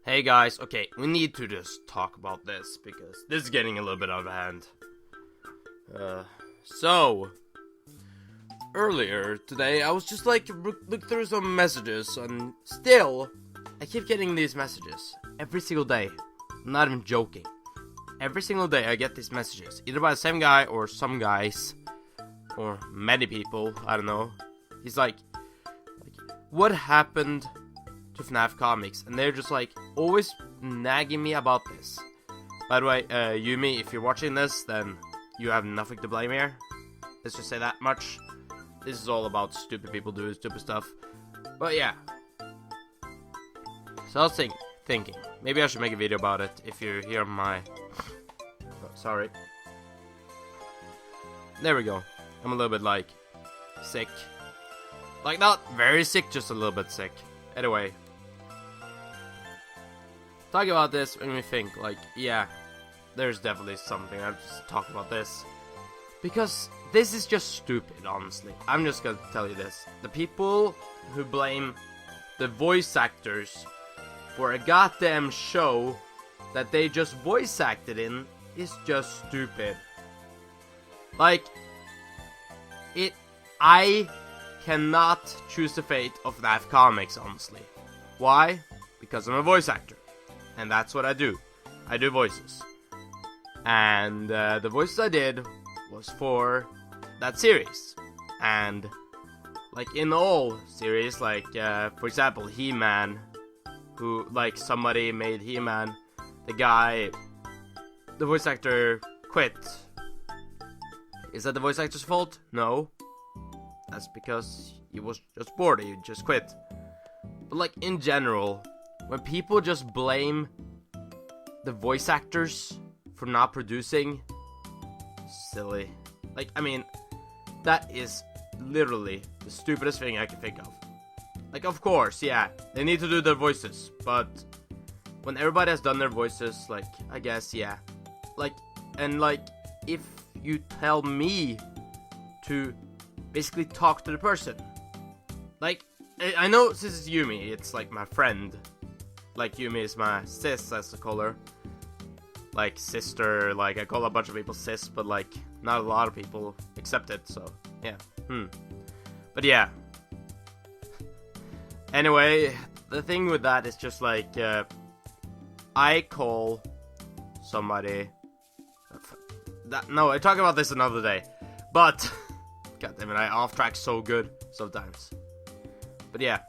Hey guys, okay, we need to just talk about this because this is getting a little bit out of hand. So earlier today I was just like look through some messages and still I keep getting these messages every single day. I'm not even joking. Every single day I get these messages, either by the same guy or some guys or many people, I don't know. He's like what happened to Fnaf Comix? And they're just like always nagging me about this. By the way, Yumi, if you're watching this, then you have nothing to blame here. Let's just say that much. This is all about stupid people doing stupid stuff. But yeah. So I was thinking, maybe I should make a video about it if you hear my... Oh, sorry. There we go. I'm a little bit like sick. Like not very sick, just a little bit sick. Anyway. Talking about this made me think, like, yeah, there's definitely something. I'll just talk about this. Because this is just stupid, honestly. I'm just gonna tell you this. The people who blame the voice actors for a goddamn show that they just voice acted in is just stupid. Like, I cannot choose the fate of Fnaf Comix, honestly. Why? Because I'm a voice actor. And that's what I do. I do voices. And the voices I did was for that series. And like in all series, like for example, He-Man, who like somebody made He-Man, the voice actor quit. Is that the voice actor's fault? No. That's because he was just bored, he just quit. But like in general, when people just blame the voice actors for not producing, silly. Like, I mean, that is literally the stupidest thing I can think of. Like, of course, yeah, they need to do their voices, but when everybody has done their voices, like, I guess, yeah. Like, and like, if you tell me to basically talk to the person, like, I know this is Yumi, it's like my friend. Like, Yumi is my sis, as I call her. Like, sister, like, I call a bunch of people sis, but, like, not a lot of people accept it, so, yeah. But, yeah. Anyway, the thing with that is just, like, I call somebody... No, I talk about this another day. But, god damn it, I off-track so good sometimes. But, yeah.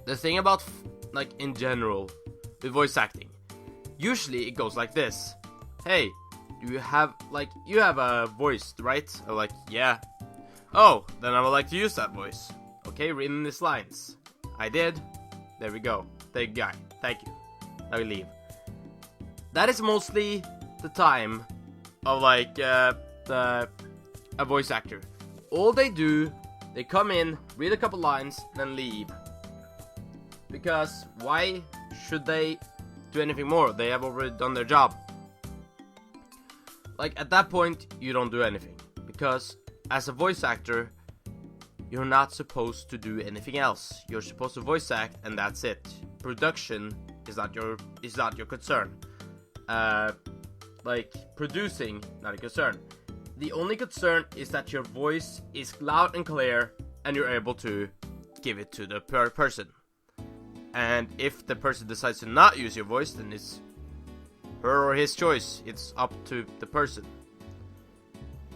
The thing about... like in general with voice acting, usually it goes like this. Hey, do you have a voice, right? I'm like, yeah. Oh, then I would like to use that voice. Okay, reading these lines. I did. There we go. Thank you, guy. Thank you. Now we leave. That is mostly the time of like a voice actor. All they do, they come in, read a couple lines, then leave. Because why should they do anything more? They have already done their job. Like, at that point, you don't do anything. Because as a voice actor, you're not supposed to do anything else. You're supposed to voice act, and that's it. Production is not your concern. Like, producing, not a concern. The only concern is that your voice is loud and clear, and you're able to give it to the person. And if the person decides to not use your voice, then it's her or his choice. It's up to the person.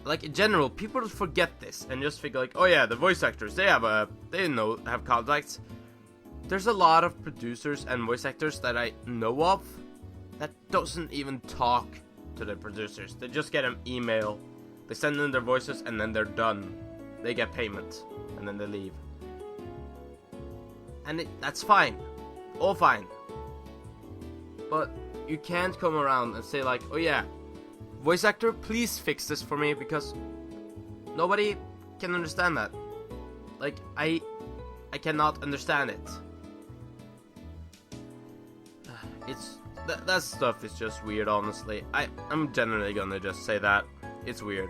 Like in general, people just forget this and just think like, oh yeah, the voice actors, they have contacts. There's a lot of producers and voice actors that I know of that doesn't even talk to the producers. They just get an email, they send in their voices, and then they're done. They get payment, and then they leave. And that's fine. All fine. But you can't come around and say like, oh yeah, voice actor, please fix this for me, because nobody can understand that. Like, I cannot understand it. That stuff is just weird, honestly. I'm generally gonna just say that. It's weird.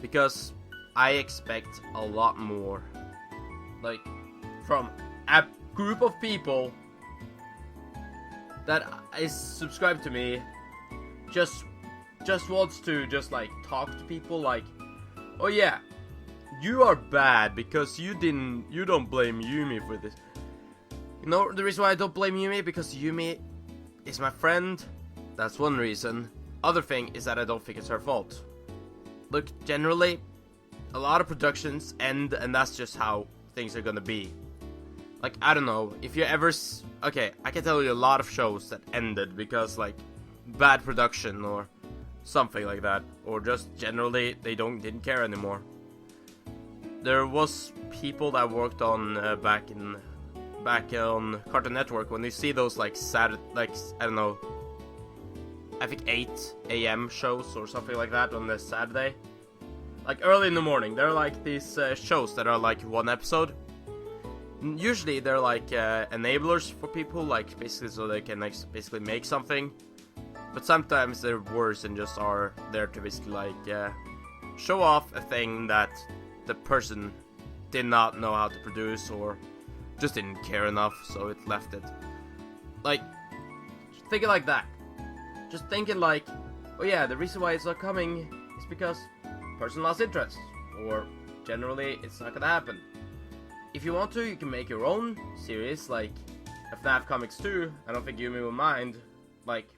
Because I expect a lot more. Like, from a group of people that is subscribed to me just wants to just like talk to people like, oh yeah, you are bad because you don't blame Yumi for this. You know the reason why I don't blame Yumi? Because Yumi is my friend. That's one reason. Other thing is that I don't think it's her fault. Look, generally, a lot of productions end, and that's just how things are gonna be. Like, I don't know, if you ever... Okay, I can tell you a lot of shows that ended because, like, bad production or something like that. Or just generally, they didn't care anymore. There was people that worked on back on Cartoon Network, when you see those like I don't know, I think 8 AM shows or something like that on the Saturday, like early in the morning. They're like these shows that are like one episode. Usually they're like enablers for people, like basically so they can like basically make something. But sometimes they're worse and just are there to basically like show off a thing that the person did not know how to produce or just didn't care enough, so it left it. Like, thinking like that. Just thinking like, oh yeah, the reason why it's not coming is because person lost interest, or generally it's not gonna happen. If you want to, you can make your own series, like a Fnaf Comix 2. I don't think Yumi will mind. Like,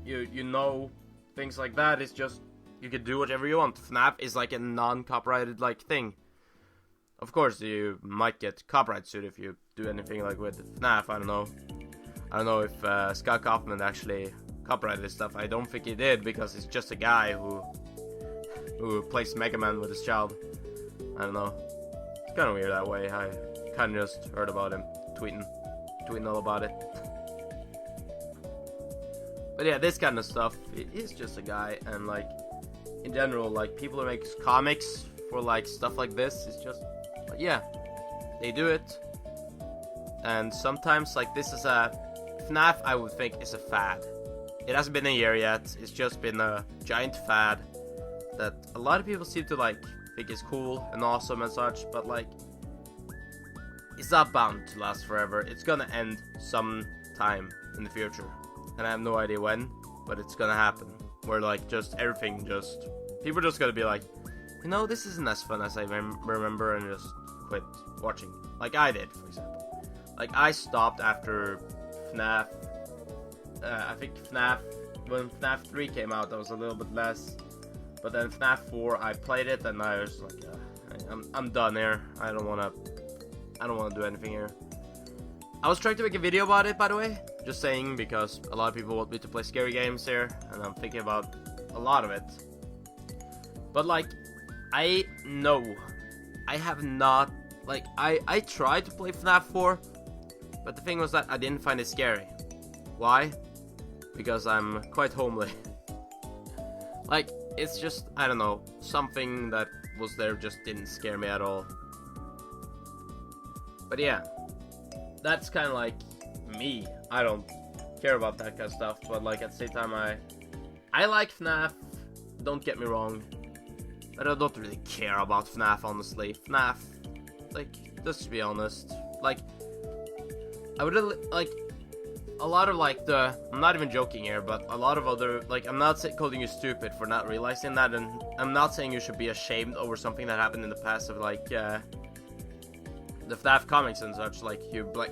you know, things like that. It's just, you can do whatever you want. Fnaf is like a non-copyrighted like thing. Of course, you might get copyright sued if you do anything like with Fnaf. I don't know if Scott Kaufman actually copyrighted this stuff. I don't think he did, because he's just a guy who plays Mega Man with his child. I don't know. It's kind of weird that way. I kind of just heard about him tweeting all about it. But yeah, this kind of stuff, he's just a guy, and like in general, like people who make comics for like stuff like this, is just like, yeah, they do it. And sometimes like this is a Fnaf, I would think, is a fad. It hasn't been a year yet. It's just been a giant fad that a lot of people seem to like think is cool and awesome and such, but like it's not bound to last forever. It's gonna end sometime in the future, and I have no idea when, but it's gonna happen. Where like just everything, just people are just gonna be like, you know, this isn't as fun as I remember, and just quit watching. Like I did, for example. Like I stopped after Fnaf. I think when Fnaf 3 came out, I was a little bit less. But then Fnaf 4, I played it, and I was like, I'm done here. I don't wanna do anything here. I was trying to make a video about it, by the way. Just saying, because a lot of people want me to play scary games here, and I'm thinking about a lot of it. But like, I know I have not, like, I tried to play Fnaf 4, but the thing was that I didn't find it scary. Why? Because I'm quite homely. Like, it's just, I don't know, something that was there just didn't scare me at all. But yeah, that's kind of like me. I don't care about that kind of stuff, but like at the same time, I like Fnaf, don't get me wrong, but I don't really care about Fnaf, honestly. Fnaf, like, let's be honest, like, I would like a lot of like I'm not even joking here, but a lot of other, like, I'm not calling you stupid for not realizing that, and I'm not saying you should be ashamed over something that happened in the past of like the Fnaf Comix and such. Like,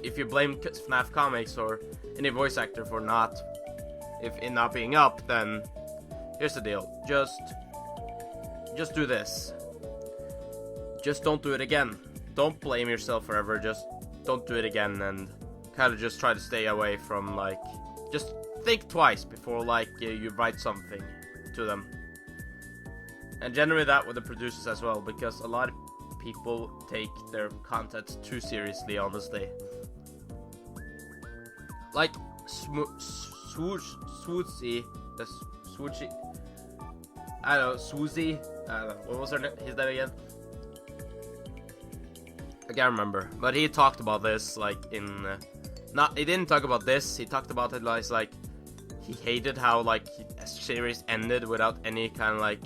if you blame Fnaf Comix or any voice actor for not being up, then here's the deal: just do this. Just don't do it again. Don't blame yourself forever. Just don't do it again, and kind of just try to stay away from, like, just think twice before, like, you write something to them. And generally that with the producers as well, because a lot of people take their content too seriously, honestly. Like, Swoozy, I don't know, Swoozy, I don't know, what was his name again? I can't remember, but he talked about this, like, in, he didn't talk about this, he talked about it like he hated how, like, a series ended without any kind of, like,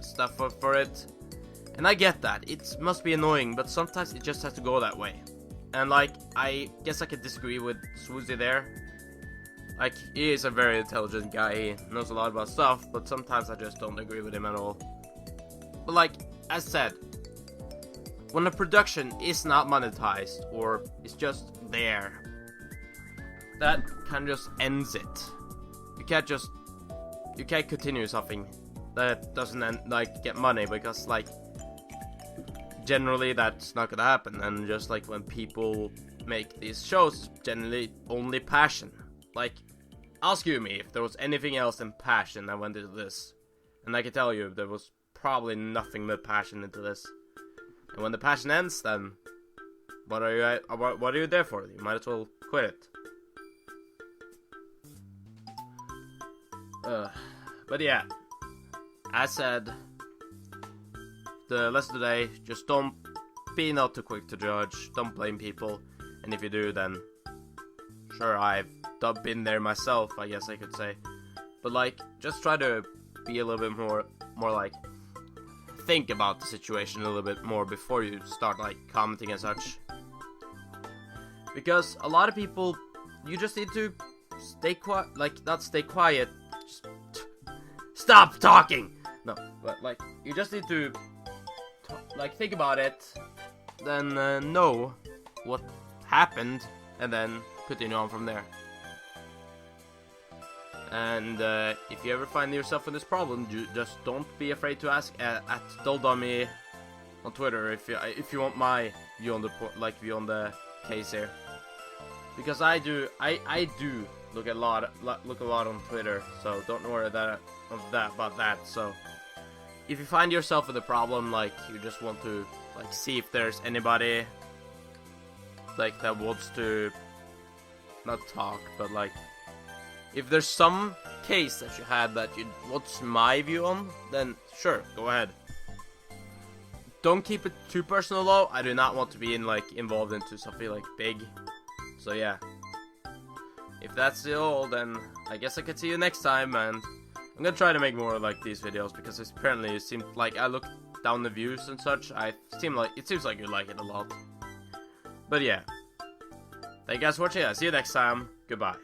stuff for it. And I get that, it must be annoying, but sometimes it just has to go that way. And, like, I guess I could disagree with Swoozy there, Like, he is a very intelligent guy, he knows a lot about stuff, but sometimes I just don't agree with him at all. But like, as said, when a production is not monetized, or is just there, that kind of just ends it. You can't continue something that doesn't get money, because like, generally that's not gonna happen. And just like when people make these shows, generally only passion. Like, ask you me if there was anything else than passion that went into this, and I can tell you there was probably nothing but passion into this. And when the passion ends, then what are you there for? You might as well quit it. But yeah, as said, the lesson today: just don't be not too quick to judge. Don't blame people, and if you do, then sure, I've been there myself, I guess I could say. But like, just try to be a little bit more like, think about the situation a little bit more before you start like commenting and such. Because a lot of people, you just need to stay quiet, like not stay quiet, just stop talking. No, but like, you just need to like think about it, then know what happened, and then continue on from there. And if you ever find yourself in this problem, just don't be afraid to ask at Doldummy on Twitter if you want my view on the case here, because I do look a lot on Twitter, so don't worry about that. So if you find yourself in the problem, like you just want to like see if there's anybody like that wants to not talk, but like if there's some case that you had that you what's my view on, then sure, go ahead. Don't keep it too personal though. I do not want to be involved into something like big. So yeah. If that's all, then I guess I can see you next time, and I'm gonna try to make more like these videos, because apparently it seemed like I looked down the views and such. It seems like you like it a lot. But yeah. Thank you guys for watching. I'll see you next time. Goodbye.